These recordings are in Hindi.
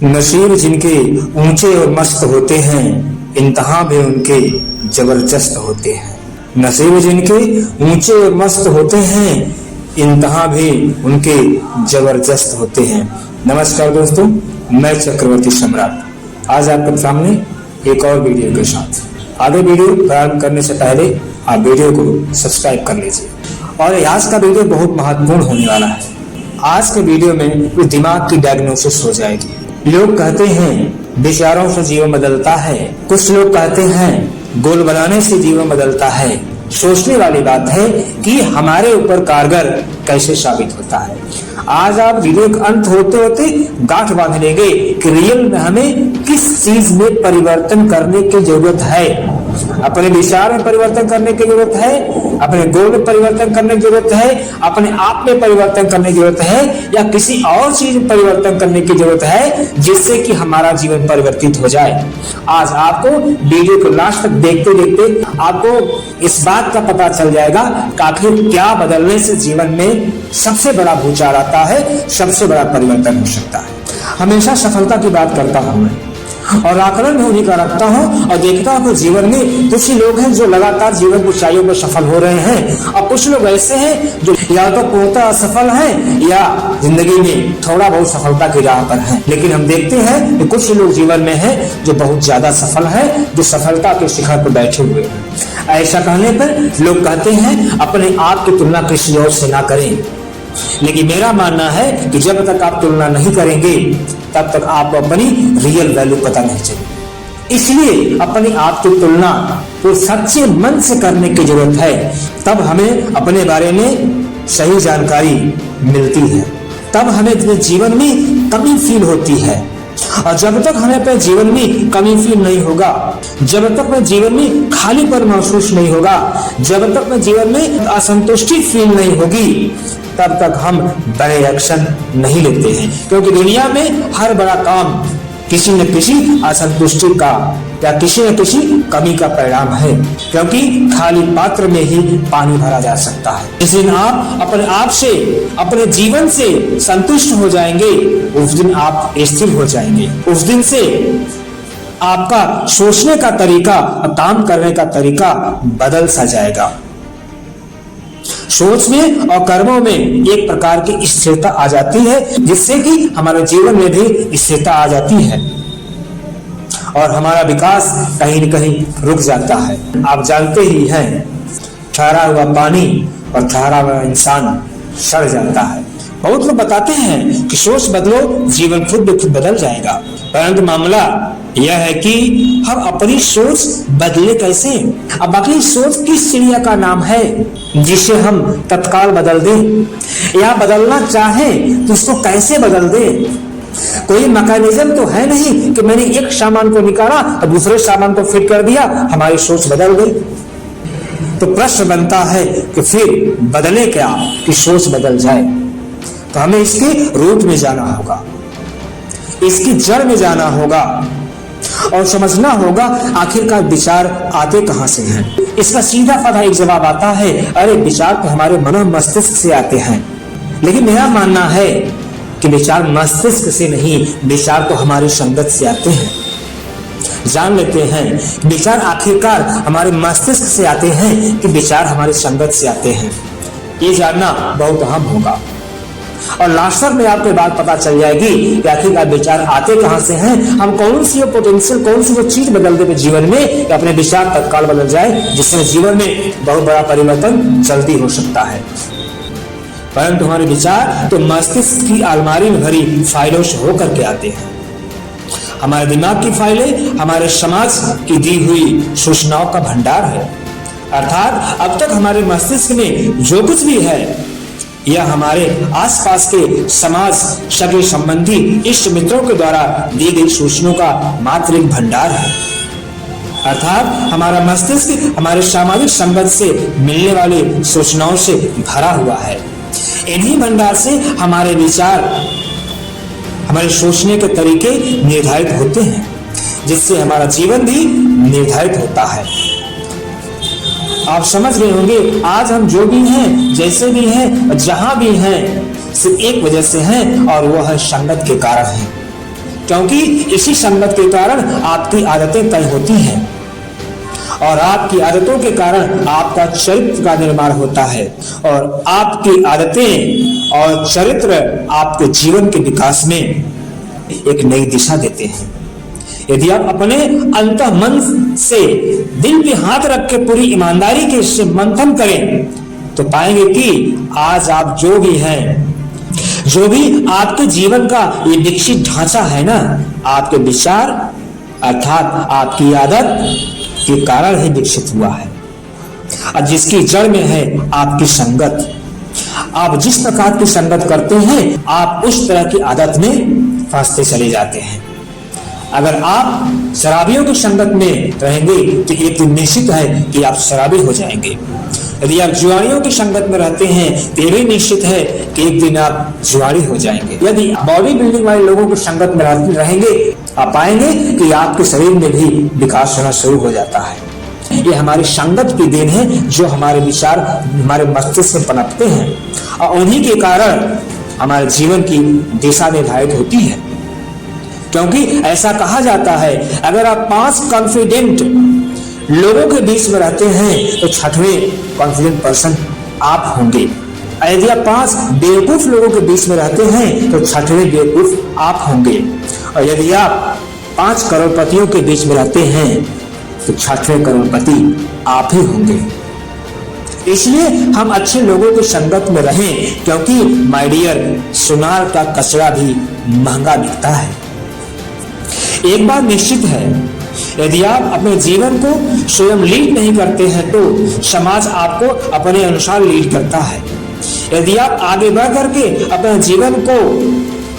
नसीब जिनके ऊंचे और मस्त होते हैं, इंतहा भी उनके जबरदस्त होते हैं। नसीब जिनके ऊंचे और मस्त होते हैं, इंतहा भी उनके जबरदस्त होते हैं। नमस्कार दोस्तों, मैं चक्रवर्ती सम्राट आज आपके सामने एक और वीडियो के साथ। आगे वीडियो प्रारंभ करने से पहले आप वीडियो को सब्सक्राइब कर लीजिए। और आज का वीडियो बहुत महत्वपूर्ण होने वाला है। आज के वीडियो में दिमाग की डायग्नोसिस हो जाएगी। लोग कहते हैं विचारों से जीवन बदलता है, कुछ लोग कहते हैं गोल बनाने से जीवन बदलता है। सोचने वाली बात है कि हमारे ऊपर कारगर कैसे साबित होता है। आज आप वीडियो का अंत होते होते गांठ बांध लेंगे कि रियल में हमें किस चीज में परिवर्तन करने की जरूरत है। अपने विचार में परिवर्तन करने की जरूरत है, अपने गोल में परिवर्तन करने की जरूरत है, अपने आप में परिवर्तन करने की जरूरत है, या किसी और चीज में परिवर्तन करने की जरूरत है जिससे कि हमारा जीवन परिवर्तित हो जाए। आज आपको वीडियो को लास्ट तक देखते देखते आपको इस बात का पता चल जाएगा कि आखिर क्या बदलने से जीवन में सबसे बड़ा भूचाल आता है, सबसे बड़ा परिवर्तन हो सकता है। हमेशा सफलता की बात करता हूं मैं और आकलन भी उन्हीं का रखता हूं और देखता हूं कि जीवन में कुछ ही लोग हैं जो लगातार जीवन की ऊंचाइयों पर सफल हो रहे हैं, और कुछ लोग ऐसे हैं जो या तो पूर्णतः असफल हैं या जिंदगी में थोड़ा बहुत सफलता की राह पर हैं। लेकिन हम देखते हैं कि कुछ लोग जीवन में हैं जो बहुत ज्यादा सफल हैं, जो सफलता के शिखर पर बैठे हुए हैं। ऐसा कहने पर लोग कहते हैं अपने आप की तुलना किसी और से ना करें, लेकिन मेरा मानना है कि जब तक आप तुलना नहीं करेंगे तब तक आपको अपनी रियल वैल्यू पता नहीं चलेगी। इसलिए अपने आप की तुलना तो सच्चे मन से करने की जरूरत है। तब हमें अपने बारे में सही जानकारी मिलती है, तब हमें जीवन में कमी फील होती है। और जब तक हमें अपने जीवन में कमी फील नहीं होगा, जब तक अपने जीवन में खालीपन महसूस नहीं होगा, जब तक अपने जीवन में असंतुष्टि फील नहीं होगी, तब तक हम बड़े एक्शन नहीं लेते हैं। क्योंकि दुनिया में हर बड़ा काम किसी न किसी असंतुष्टि का या किसी न किसी कमी का परिणाम है, क्योंकि खाली पात्र में ही पानी भरा जा सकता है। जिस दिन आप अपने आप से, अपने जीवन से संतुष्ट हो जाएंगे, उस दिन आप स्थिर हो जाएंगे। उस दिन से आपका सोचने का तरीका, काम करने का तरीका बदल सा जाएगा। सोच में और कर्मों में एक प्रकार की स्थिरता आ जाती है, जिससे कि हमारे जीवन में भी स्थिरता आ जाती है और हमारा विकास कहीं न कहीं रुक जाता है। आप जानते ही हैं, ठहरा हुआ पानी और ठहरा हुआ इंसान सड़ जाता है। बहुत लोग बताते हैं कि सोच बदलो, जीवन खुद ब खुद बदल जाएगा। परंतु मामला यह है कि हम अपनी सोच बदले कैसे। अब बाकी सोच किस चिड़िया का नाम है जिसे हम तत्काल बदल दें, या बदलना चाहें तो उसको कैसे बदल दें। कोई मैकेनिज्म तो है नहीं कि मैंने एक सामान को निकाला और दूसरे सामान को फिट कर दिया, हमारी सोच बदल गई। तो प्रश्न बनता है कि फिर बदले क्या कि सोच बदल जाए। तो हमें इसके रूट में जाना होगा, इसकी जड़ में जाना होगा और समझना होगा आखिरकार विचार आते कहां से हैं। इसका सीधा साधा एक जवाब आता है, अरे विचार तो हमारे मन मस्तिष्क से आते हैं। लेकिन मेरा मानना है कि विचार मस्तिष्क से नहीं, विचार तो हमारी संगत से आते हैं। जान लेते हैं विचार आखिरकार हमारे मस्तिष्क से आते हैं कि विचार हमारी संगत से आते हैं। ये जानना बहुत अहम होगा और लास्ट में आपको बात पता चल जाएगी कि आखिरकार विचार आते कहां से हैं। हम कौन सी पोटेंशियल, कौन सी वो चीज बदल दे जीवन में कि अपने विचार तत्काल बदल जाए, जिससे जीवन में बहुत बड़ा परिवर्तन जल्दी हो सकता है। परंतु हमारे विचार तो मस्तिष्क की अलमारी में भरी फाइलों से होकर के आते हैं। हमारे दिमाग की फाइलें हमारे समाज की दी हुई सूचनाओं का भंडार है। अर्थात अब तक हमारे मस्तिष्क में जो कुछ भी है यह हमारे आसपास के समाज, सगे संबंधी, इष्ट मित्रों के द्वारा दी गई सूचनाओं का मात्र एक भंडार है। अर्थात हमारा मस्तिष्क हमारे सामाजिक संबंध से मिलने वाली सूचनाओं से भरा हुआ है। इन्हीं भंडार से हमारे विचार, हमारे सोचने के तरीके निर्धारित होते हैं, जिससे हमारा जीवन भी निर्धारित होता है। आप समझ गए होंगे, आज हम जो भी हैं, जैसे भी हैं, जहां भी हैं, सिर्फ एक वजह से हैं और वह है संगत के कारण है। क्योंकि इसी संगत के कारण आपकी आदतें तय होती हैं और आपकी आदतों के कारण आपका चरित्र का निर्माण होता है और आपकी आदतें और चरित्र आपके जीवन के विकास में एक नई दिशा देते हैं। यदि आप अपने अंतः मन से दिल पे हाथ रख के पूरी ईमानदारी के इससे मंथन करें तो पाएंगे कि आज आप जो भी हैं, जो भी आपके जीवन का ये विकसित ढांचा है ना, आपके विचार अर्थात आपकी आदत के कारण ही विकसित हुआ है और जिसकी जड़ में है आपकी संगत। आप जिस प्रकार की संगत करते हैं आप उस तरह की आदत में फंसते चले जाते हैं। अगर आप शराबियों की संगत में रहेंगे तो एक दिन निश्चित है कि आप शराबी हो जाएंगे। यदि आप जुआरियों की संगत में रहते हैं तो ये भी निश्चित है कि एक दिन आप जुआरी हो जाएंगे। यदि बॉडी बिल्डिंग वाले लोगों की संगत में रहेंगे आप पाएंगे कि आपके शरीर में भी विकास होना शुरू हो जाता है। ये हमारी संगत की देन है जो हमारे विचार हमारे मस्तिष्क में पनपते हैं और उन्हीं के कारण हमारे जीवन की दिशा निर्धारित होती है। क्योंकि ऐसा कहा जाता है अगर आप 5 कॉन्फिडेंट लोगों के बीच में रहते हैं तो 6वें कॉन्फिडेंट पर्सन आप होंगे। यदि आप 5 बेवकूफ लोगों के बीच में रहते हैं तो 6वें बेवकूफ आप होंगे और यदि आप 5 करोड़पतियों के बीच में रहते हैं तो 6वें करोड़पति आप ही होंगे। इसलिए हम अच्छे लोगों की संगत में रहें क्योंकि माय डियर सुनार का कचरा भी महंगा बिकता है। एक बात निश्चित है, यदि आप अपने जीवन को स्वयं लीड नहीं करते हैं तो समाज आपको अपने अनुसार लीड करता है। यदि आप आगे बढ़ करके अपने जीवन को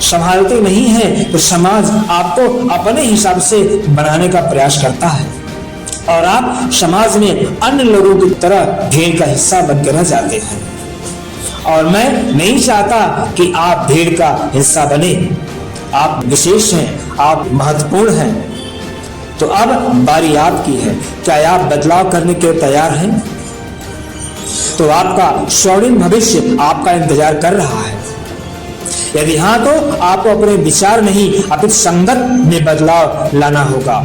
संभालते नहीं हैं तो समाज आपको अपने हिसाब से बनाने का प्रयास करता है और आप समाज में अन्य लोगों की तरह भीड़ का हिस्सा बनकर रह जाते हैं। और मैं नहीं चाहता कि आप भीड़ का हिस्सा बने। आप विशेष हैं, आप महत्वपूर्ण हैं। तो अब बारी आपकी है। क्या आप बदलाव करने के लिए तैयार हैं? तो आपका स्वर्णिम भविष्य आपका इंतजार कर रहा है। यदि हाँ तो आपको अपने विचार नहीं अपनी संगत में बदलाव लाना होगा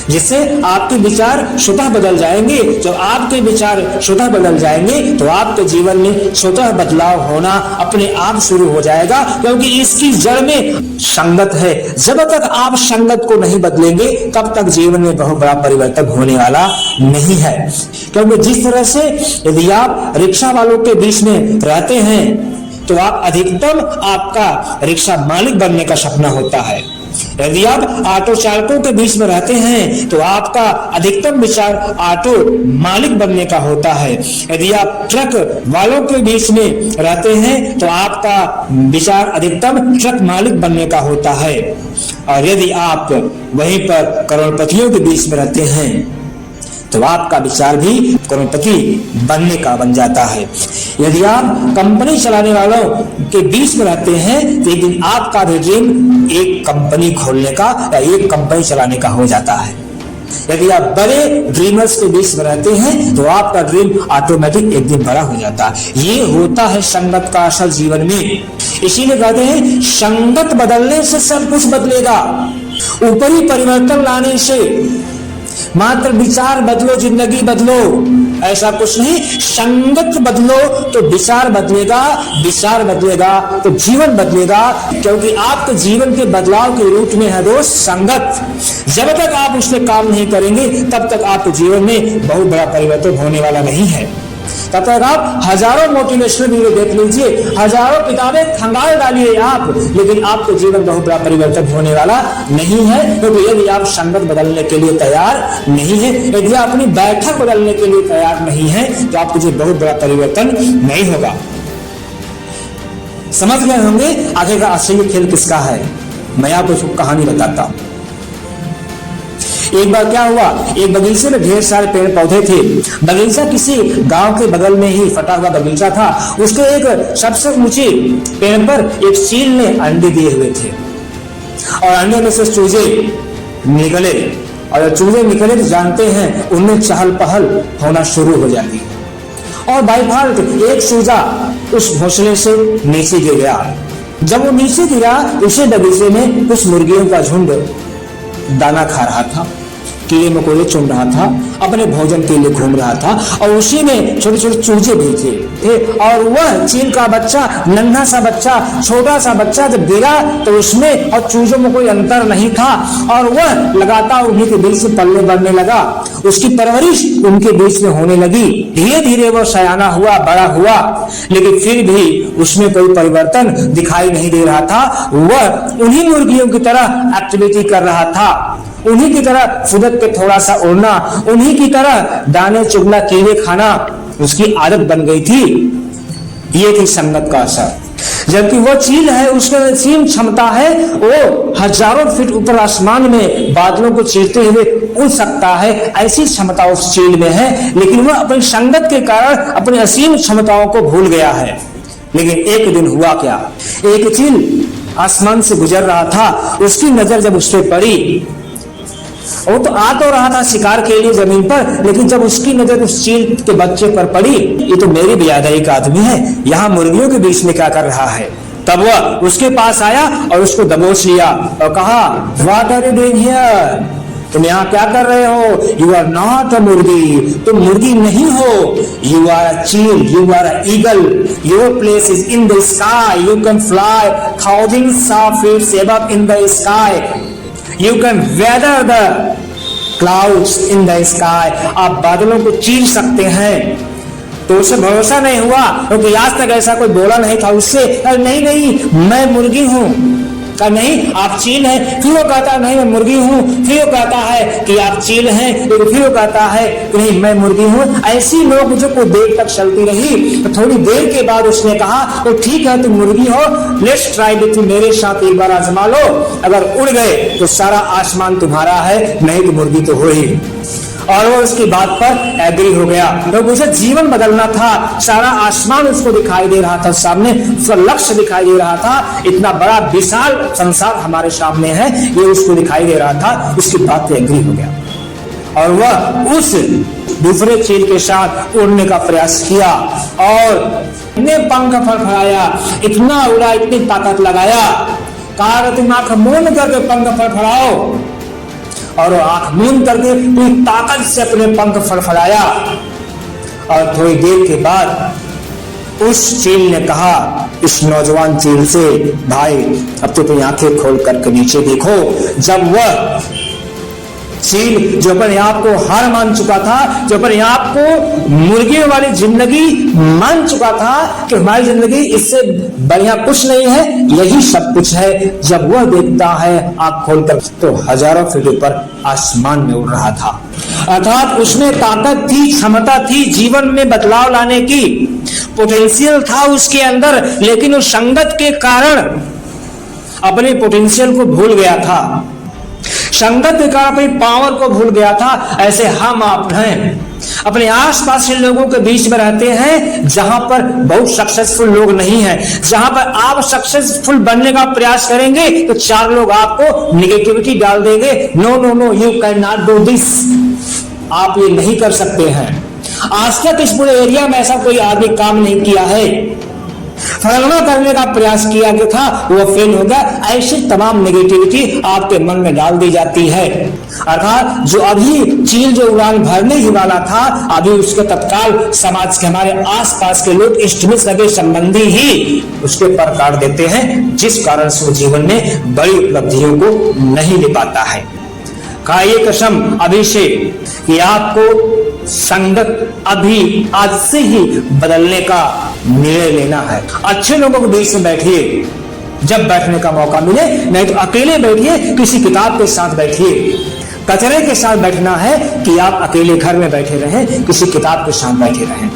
जिससे आपके विचार स्वतः बदल जाएंगे। जब आपके विचार स्वतः बदल जाएंगे तो आपके जीवन में स्वतः बदलाव होना अपने आप शुरू हो जाएगा क्योंकि इसकी जड़ में संगत है। जब तक आप संगत को नहीं बदलेंगे तब तक जीवन में बहुत बड़ा परिवर्तन होने वाला नहीं है। क्योंकि जिस तरह से यदि आप रिक्शा वालों के बीच में रहते हैं तो आप अधिकतम आपका रिक्शा मालिक बनने का सपना होता है। यदि आप ऑटो चालकों के बीच में रहते हैं तो आपका अधिकतम विचार ऑटो मालिक बनने का होता है। यदि आप ट्रक वालों के बीच में रहते हैं तो आपका विचार अधिकतम ट्रक मालिक बनने का होता है। और यदि आप वहीं पर करोड़पतियों के बीच में रहते हैं तो आपका विचार भी करोड़पति बनने का बन जाता है। यदि आप कंपनी चलाने वालों के बीच में रहते हैं तो एक दिन आपका भी ड्रीम एक कंपनी खोलने का या एक कंपनी चलाने का हो जाता है। यदि आप बड़े ड्रीमर्स के बीच में रहते हैं तो आपका ड्रीम ऑटोमेटिक एक दिन बड़ा हो जाता है। ये होता है संगत का असल जीवन में। इसीलिए कहते हैं संगत बदलने से सब कुछ बदलेगा। ऊपरी परिवर्तन लाने से मात्र विचार बदलो जिंदगी बदलो ऐसा कुछ नहीं। संगत बदलो तो विचार बदलेगा, विचार बदलेगा तो जीवन बदलेगा। क्योंकि आपके जीवन के बदलाव के रूट में है दोस्त संगत। जब तक आप उससे काम नहीं करेंगे तब तक आपके जीवन में बहुत बड़ा परिवर्तन होने वाला नहीं है। तब तक आप हजारों मोटिवेशनल वीडियो देख लीजिए, हजारों किताबें खंगाल डालिए आप, लेकिन आपके जीवन बहुत बड़ा परिवर्तन होने वाला नहीं है। क्योंकि यदि आप संगत बदलने के लिए तैयार नहीं है, यदि आप अपनी बैठक बदलने के लिए तैयार नहीं है तो आपको जो बहुत बड़ा परिवर्तन नहीं होगा। समझ गए होंगे आगे का असली खेल किसका है। मैं आपको कहानी बताता हूँ। एक बार क्या हुआ, एक बगीचे में ढेर सारे पेड़ पौधे थे। बगीचा किसी गांव के बगल में ही फटा हुआ बगीचा था। उसके एक सबसे ऊंचे पेड़ पर एक चील ने अंडे दिए हुए थे और अंडे में से चूजे निकले और जब चूजे निकले तो जानते हैं उनमें चहल पहल होना शुरू हो जाती है और बाई फाल्ट एक चूजा उस घोंसले से नीचे गिर गया। जब वो नीचे गिरा, उसी बगीचे में कुछ मुर्गियों का झुंड दाना खा रहा था, कीड़े मकोड़े चुन रहा था, अपने भोजन के लिए घूम रहा था, और उसी में छोटे छोटे चूजे भेजे थे। और वह चील का बच्चा, नन्हा सा बच्चा, छोटा सा बच्चा जब गिरा तो उसमें और चूजों में कोई अंतर नहीं था, और वह लगातार उन्हीं के बीच से पलने बढ़ने लगा। उसकी परवरिश उनके बीच में होने लगी। धीरे धीरे वह सयाना हुआ, बड़ा हुआ, लेकिन फिर भी उसमें कोई परिवर्तन दिखाई नहीं दे रहा था। वह उन्हीं मुर्गियों की तरह एक्टिविटी कर रहा था, उन्हीं की तरह फुदक के थोड़ा सा उड़ना, उन्हीं की तरह दाने चुगना, कीड़े खाना उसकी आदत बन गई थी। ये थी संगत का असर। जबकि वो चील है, उसका असीम क्षमता है, वो हजारों फीट ऊपर आसमान में बादलों को चीरते हुए उड़ सकता है, ऐसी क्षमता उस चील में है। लेकिन वह अपनी संगत के कारण अपनी असीम क्षमताओं को भूल गया है। लेकिन एक दिन हुआ क्या, एक चील आसमान से गुजर रहा था, उसकी नजर जब उस पर पड़ी, वो तो आ तो रहा था शिकार के लिए जमीन पर, लेकिन जब उसकी नजर उस चील के बच्चे पर पड़ी, ये तो मेरी बियादाई का आदमी है, यहाँ मुर्गियों के बीच में क्या कर रहा है। तब वह उसके पास आया और उसको दबोच लिया और कहा, what are you doing here, तुम यहाँ क्या कर रहे हो। यू आर नॉट अ मुर्गी, तुम मुर्गी नहीं हो, यू आर अ चील, you are a eagle, your place is in the sky, you can fly thousands of feet above in the sky, You can weather the clouds in the sky. आप बादलों को चीर सकते हैं। तो उसे भरोसा नहीं हुआ, क्योंकि आज तक ऐसा कोई बोला नहीं था उससे। नहीं नहीं मैं मुर्गी हूँ, नहीं आप चील हैं। फिर वो कहता नहीं मैं मुर्गी हूँ, फिर वो कहता है कि आप चील हैं, फिर वो कहता है कि नहीं मैं मुर्गी हूँ। ऐसी लोग मुझे कुछ देर तक चलती रही। तो थोड़ी देर के बाद उसने कहा, तो ठीक है तुम मुर्गी हो, लेट्स ट्राई विथ, मेरे साथ एक बार आजमा लो, अगर उड़ गए तो सारा आसमान तुम्हारा है, नहीं तो मुर्गी तो हो ही। और वो उसकी बात पर एग्री हो गया। तो उसे जीवन बदलना था, सारा आसमान उसको दिखाई दे रहा था, सामने उसका लक्ष्य दिखाई दे रहा था, इतना बड़ा विशाल संसार हमारे सामने है, ये उसको दिखाई दे रहा था। उसकी बात पे एग्री हो गया और वह उस दूसरे चील के साथ उड़ने का प्रयास किया और इतने पंख फड़फड़ाया, इतना उड़ा, इतनी ताकत लगाया, कहा तुम आंख मूंद करके पंख फड़फड़ाओ, और वो आंख मूंद करके पूरी ताकत से अपने पंख फड़फड़ाया। और थोड़ी देर के बाद उस चील ने कहा इस नौजवान चील से, भाई अब तो तुम आंखें खोल करके नीचे देखो। जब वह चील जो अपने आप को हार मान चुका था, जो अपने आप को मुर्गियों वाली जिंदगी मान चुका था कि हमारी जिंदगी इससे बढ़िया कुछ नहीं है, यही सब कुछ है, जब वह देखता है आंख खोलकर तो हजारों फीट ऊपर आसमान में उड़ रहा था। अर्थात उसमें ताकत थी, क्षमता थी, जीवन में बदलाव लाने की पोटेंशियल था उसके अंदर, लेकिन उस संगत के कारण अपने पोटेंशियल को भूल गया था, संगत के कारण अपनी पावर को भूल गया था। ऐसे हम आप हैं, अपने आसपास के लोगों के बीच में रहते हैं जहां पर बहुत सक्सेसफुल लोग नहीं हैं, जहां पर आप सक्सेसफुल बनने का प्रयास करेंगे तो चार लोग आपको निगेटिविटी डाल देंगे, no no no you can not do this, आप ये नहीं कर सकते हैं। आज तक इस पूरे एरिया में ऐसा कोई आदमी काम नहीं किया है, फलाना करने का प्रयास किया गया था, वो फेल हो गया। ऐसी तमाम नेगेटिविटी आपके मन में डाल दी जाती है। अर्थात जो अभी चील जो उड़ान भरने ही वाला था, अभी उसके तत्काल समाज के हमारे आसपास के लोग, इष्टमित्र सगे संबंधी ही उसके पर काट देते हैं, जिस कारण से वो जीवन में बड़ी उपलब्धियों को नहीं ले पाता है। खाइए कसम अभी से कि आपको संगत अभी आज से ही बदलने का निर्णय लेना है। अच्छे लोगों के बीच में बैठिए जब बैठने का मौका मिले, नहीं तो अकेले बैठिए, किसी किताब के साथ बैठिए। कचरे के साथ बैठना है कि आप अकेले घर में बैठे रहें, किसी किताब के साथ बैठे रहें।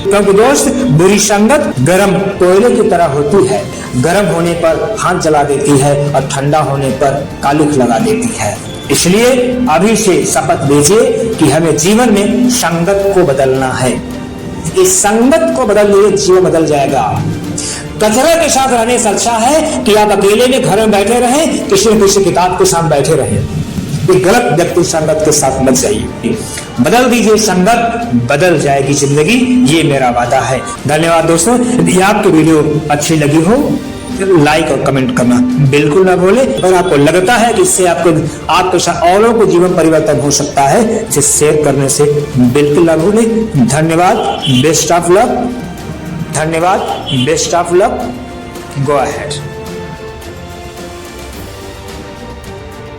क्योंकि दोस्त बुरी संगत गर्म कोयले की तरह होती है, गर्म होने पर हाथ जला देती है और ठंडा होने पर कालिख लगा देती है। इसलिए अभी से शपथ लीजिए कि हमें जीवन में संगत को बदलना है। इस संगत को बदल लिए जीवन बदल जाएगा। कचरे के साथ रहने से अच्छा है कि आप अकेले में घर में बैठे रहें, किसी न किसी किताब के साथ बैठे रहें। एक गलत व्यक्ति संगत के साथ मत जाइए, बदल दीजिए संगत, बदल जाएगी जिंदगी, ये मेरा वादा है। धन्यवाद दोस्तों। यदि आपकी वीडियो अच्छी लगी हो लाइक और कमेंट करना बिल्कुल ना भूले। अगर आपको लगता है कि इससे आपके साथ औरों को जीवन परिवर्तन हो सकता है, इसे शेयर करने से बिल्कुल ना भूले। धन्यवाद, बेस्ट ऑफ लक। धन्यवाद, best of luck. Go ahead.